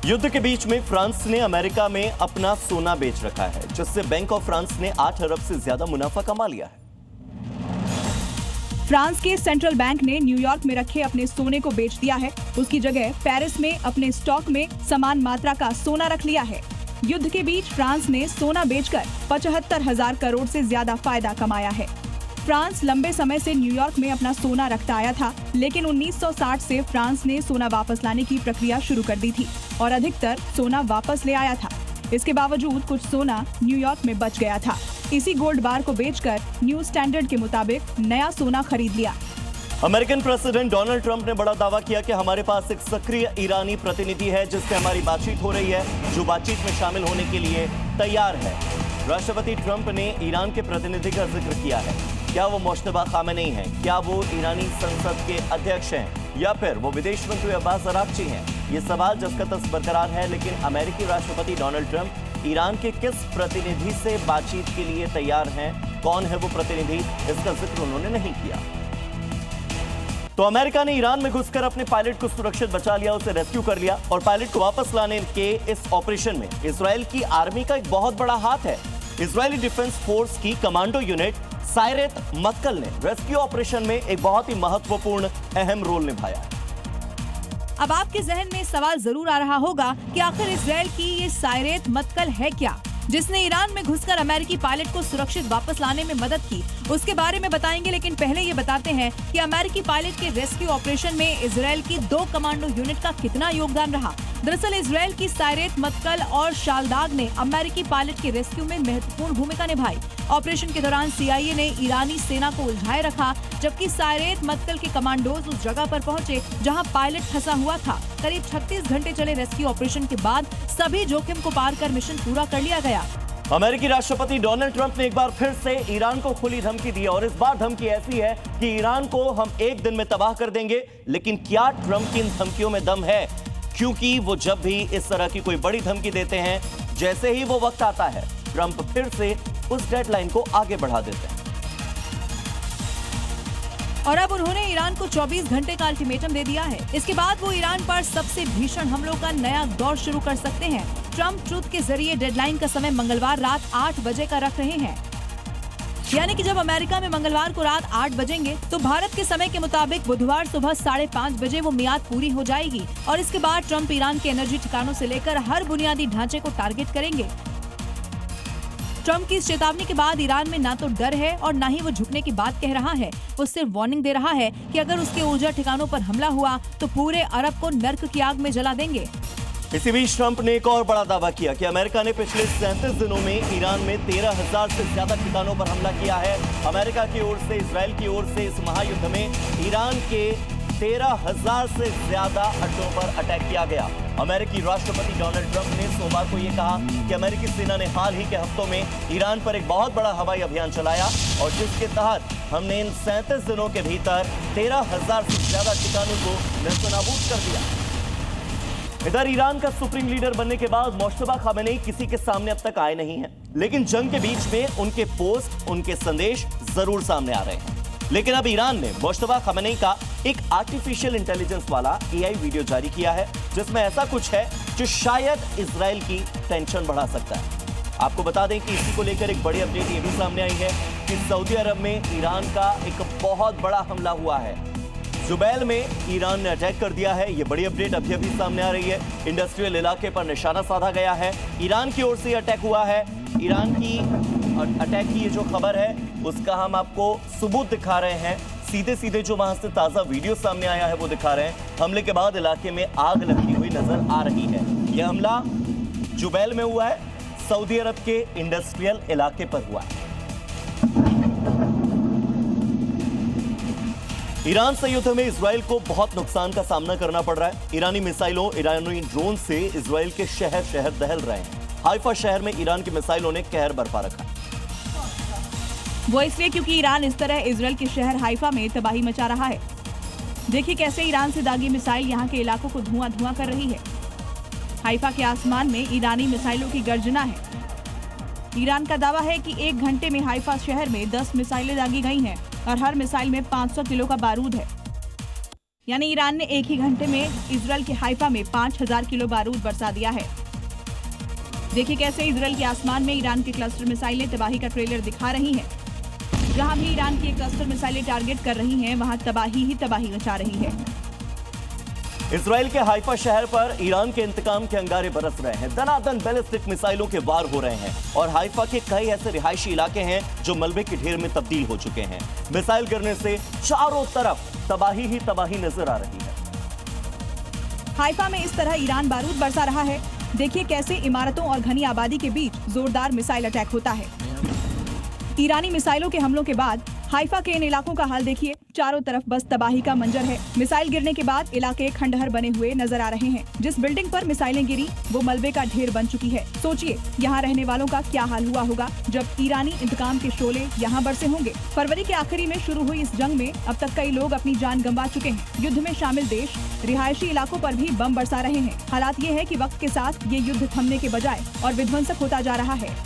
युद्ध के बीच में फ्रांस ने अमेरिका में अपना सोना बेच रखा है, जिससे बैंक ऑफ फ्रांस ने 8 अरब से ज्यादा मुनाफा कमा लिया है। फ्रांस के सेंट्रल बैंक ने न्यूयॉर्क में रखे अपने सोने को बेच दिया है। उसकी जगह पेरिस में अपने स्टॉक में समान मात्रा का सोना रख लिया है। युद्ध के बीच फ्रांस ने सोना बेचकर 75,000 करोड़ से ज्यादा फायदा कमाया है। फ्रांस लंबे समय से न्यूयॉर्क में अपना सोना रखता आया था, लेकिन 1960 से फ्रांस ने सोना वापस लाने की प्रक्रिया शुरू कर दी थी और अधिकतर सोना वापस ले आया था। इसके बावजूद कुछ सोना न्यूयॉर्क में बच गया था। इसी गोल्ड बार को बेचकर न्यू स्टैंडर्ड के मुताबिक नया सोना खरीद लिया। अमेरिकन प्रेसिडेंट डोनाल्ड ट्रंप ने बड़ा दावा किया कि हमारे पास एक सक्रिय ईरानी प्रतिनिधि है, जिससे हमारी बातचीत हो रही है, जो बातचीत में शामिल होने के लिए तैयार है। राष्ट्रपति ट्रंप ने ईरान के प्रतिनिधि का जिक्र किया है। क्या वो मुश्तबा खामेनेई हैं? क्या वो ईरानी संसद के अध्यक्ष हैं, या फिर वो विदेश मंत्री अब्बास अरागची हैं? ये सवाल जसकतस बरकरार है, लेकिन अमेरिकी राष्ट्रपति डोनाल्ड ट्रंप ईरान के किस प्रतिनिधि से बातचीत के लिए तैयार हैं? कौन है वो प्रतिनिधि? इसका जिक्र उन्होंने नहीं किया। तो अमेरिका ने ईरान में घुसकर अपने पायलट को सुरक्षित बचा लिया, उसे रेस्क्यू कर लिया और पायलट को वापस लाने के इस ऑपरेशन में इजराइल की आर्मी का एक बहुत बड़ा हाथ है। इजरायली डिफेंस फोर्स की कमांडो यूनिट सायरेत मत्कल ने रेस्क्यू ऑपरेशन में एक बहुत ही महत्वपूर्ण अहम रोल निभाया है। अब आपके जहन में सवाल जरूर आ रहा होगा कि आखिर इजराइल की ये सायरेत मत्कल है क्या, जिसने ईरान में घुसकर अमेरिकी पायलट को सुरक्षित वापस लाने में मदद की। उसके बारे में बताएंगे, लेकिन पहले ये बताते हैं कि अमेरिकी पायलट के रेस्क्यू ऑपरेशन में इजराइल की 2 कमांडो यूनिट का कितना योगदान रहा। दरअसल इजराइल की सायरेत मत्कल और शालदाग ने अमेरिकी पायलट के रेस्क्यू में महत्वपूर्ण भूमिका निभाई। ऑपरेशन के दौरान CIA ने ईरानी सेना को उलझाए रखा, जबकि सायरेत मत्कल के कमांडोज उस जगह पर पहुंचे जहां पायलट फंसा हुआ था। करीब 36 घंटे चले रेस्क्यू ऑपरेशन के बाद सभी जोखिम को पार कर मिशन पूरा कर लिया गया। अमेरिकी राष्ट्रपति डोनाल्ड ट्रंप ने एक बार फिर से ईरान को खुली धमकी दी और इस बार धमकी ऐसी है कि ईरान को हम एक दिन में तबाह कर देंगे। लेकिन क्या ट्रंप की इन धमकियों में दम है? क्योंकि वो जब भी इस तरह की कोई बड़ी धमकी देते हैं, जैसे ही वो वक्त आता है, ट्रंप फिर से उस डेडलाइन को आगे बढ़ा देते हैं। और अब उन्होंने ईरान को 24 घंटे का अल्टीमेटम दे दिया है। इसके बाद वो ईरान पर सबसे भीषण हमलों का नया दौर शुरू कर सकते हैं। ट्रंप ट्रूथ के जरिए डेडलाइन का समय मंगलवार रात 8 बजे का रख रहे हैं। यानी कि जब अमेरिका में मंगलवार को रात 8 बजेंगे, तो भारत के समय के मुताबिक बुधवार सुबह 5:30 बजे वो मियाद पूरी हो जाएगी। और इसके बाद ट्रंप ईरान के एनर्जी ठिकानों से लेकर हर बुनियादी ढांचे को टारगेट करेंगे। ट्रंप की इस चेतावनी के बाद ईरान में ना तो डर है और ना ही वो झुकने की बात कह रहा है। वो सिर्फ वार्निंग दे रहा है कि अगर उसके ऊर्जा ठिकानों पर हमला हुआ तो पूरे अरब को नर्क की आग में जला देंगे। इसी बीच ट्रंप ने एक और बड़ा दावा किया कि अमेरिका ने पिछले 37 दिनों में ईरान में 13,000 से ज्यादा ठिकानों पर हमला किया है। अमेरिका की ओर से, इजराइल की ओर से इस महायुद्ध में ईरान के 13,000 से ज्यादा अड्डों पर अटैक किया गया। अमेरिकी राष्ट्रपति डोनाल्ड ट्रंप ने सोमवार को यह कहा कि अमेरिकी सेना ने हाल ही के हफ्तों में ईरान पर एक बहुत बड़ा हवाई अभियान चलाया और जिसके तहत हमने इन 37 दिनों के भीतर 13,000 से ज्यादा ठिकानों को नेस्तनाबूद कर दिया। इधर ईरान का सुप्रीम लीडर बनने के बाद मुश्तबा खामेनेई किसी के सामने अब तक आए नहीं हैं, लेकिन जंग के बीच में उनके पोस्ट, उनके संदेश जरूर सामने आ रहे हैं। लेकिन अब ईरान ने मुश्तबा खामेनेई का एक आर्टिफिशियल इंटेलिजेंस वाला AI वीडियो जारी किया है, जिसमें ऐसा कुछ है जो शायद इजराइल की टेंशन बढ़ा सकता है। आपको बता दें कि इसी को लेकर एक बड़ी अपडेट ये भी सामने आई है कि सऊदी अरब में ईरान का एक बहुत बड़ा हमला हुआ है। जुबैल में ईरान ने अटैक कर दिया है। ये बड़ी अपडेट अभी अभी सामने आ रही है। इंडस्ट्रियल इलाके पर निशाना साधा गया है। ईरान की ओर से अटैक हुआ है। ईरान की अटैक की ये जो खबर है उसका हम आपको सबूत दिखा रहे हैं। सीधे सीधे जो वहां से ताजा वीडियो सामने आया है वो दिखा रहे हैं। हमले के बाद इलाके में आग लगती हुई नजर आ रही है। यह हमला जुबैल में हुआ है, सऊदी अरब के इंडस्ट्रियल इलाके पर हुआ है। ईरान से युद्ध में इजराइल को बहुत नुकसान का सामना करना पड़ रहा है। ईरानी मिसाइलों, ईरानी ड्रोन से इजराइल के शहर शहर दहल रहे हैं। हाइफा शहर में ईरान की मिसाइलों ने कहर बरपा रखा। वो इसलिए क्योंकि ईरान इस तरह इजराइल के शहर हाइफा में तबाही मचा रहा है। देखिए कैसे ईरान से दागी मिसाइल यहाँ के इलाकों को धुआं धुआं कर रही है। हाइफा के आसमान में ईरानी मिसाइलों की गर्जना है। ईरान का दावा है कि 1 घंटे में हाइफा शहर में 10 मिसाइलें दागी गई हैं और हर मिसाइल में 500 किलो का बारूद है। यानी ईरान ने एक ही घंटे में इजराइल के हाइफा में 5000 किलो बारूद बरसा दिया है। देखिए कैसे इजराइल के आसमान में ईरान के क्लस्टर मिसाइलें तबाही का ट्रेलर दिखा रही हैं। जहां भी ईरान की क्लस्टर मिसाइलें टारगेट कर रही हैं, वहां तबाही ही तबाही मचा रही है। इजराइल के हाइफा शहर पर ईरान के इंतकाम के अंगारे बरस रहे हैं। दनादन बैलिस्टिक मिसाइलों के वार हो रहे हैं और हाइफा के कई ऐसे रिहायशी इलाके हैं जो मलबे के ढेर में तब्दील हो चुके हैं। मिसाइल गिरने से चारों तरफ तबाही ही तबाही नजर आ रही है। हाइफा में इस तरह ईरान बारूद बरसा रहा है। देखिए कैसे इमारतों और घनी आबादी के बीच जोरदार मिसाइल अटैक होता है। ईरानी मिसाइलों के हमलों के बाद हाइफा के इन इलाकों का हाल देखिए, चारों तरफ बस तबाही का मंजर है। मिसाइल गिरने के बाद इलाके खंडहर बने हुए नजर आ रहे हैं। जिस बिल्डिंग पर मिसाइलें गिरी वो मलबे का ढेर बन चुकी है। सोचिए यहाँ रहने वालों का क्या हाल हुआ होगा जब ईरानी इंतकाम के शोले यहाँ बरसे होंगे। फरवरी के आखिरी में शुरू हुई इस जंग में अब तक कई लोग अपनी जान गंवा चुके हैं। युद्ध में शामिल देश रिहायशी इलाकों पर भी बम बरसा रहे हैं। हालात ये है कि वक्त के साथ ये युद्ध थमने के बजाय और विध्वंसक होता जा रहा है।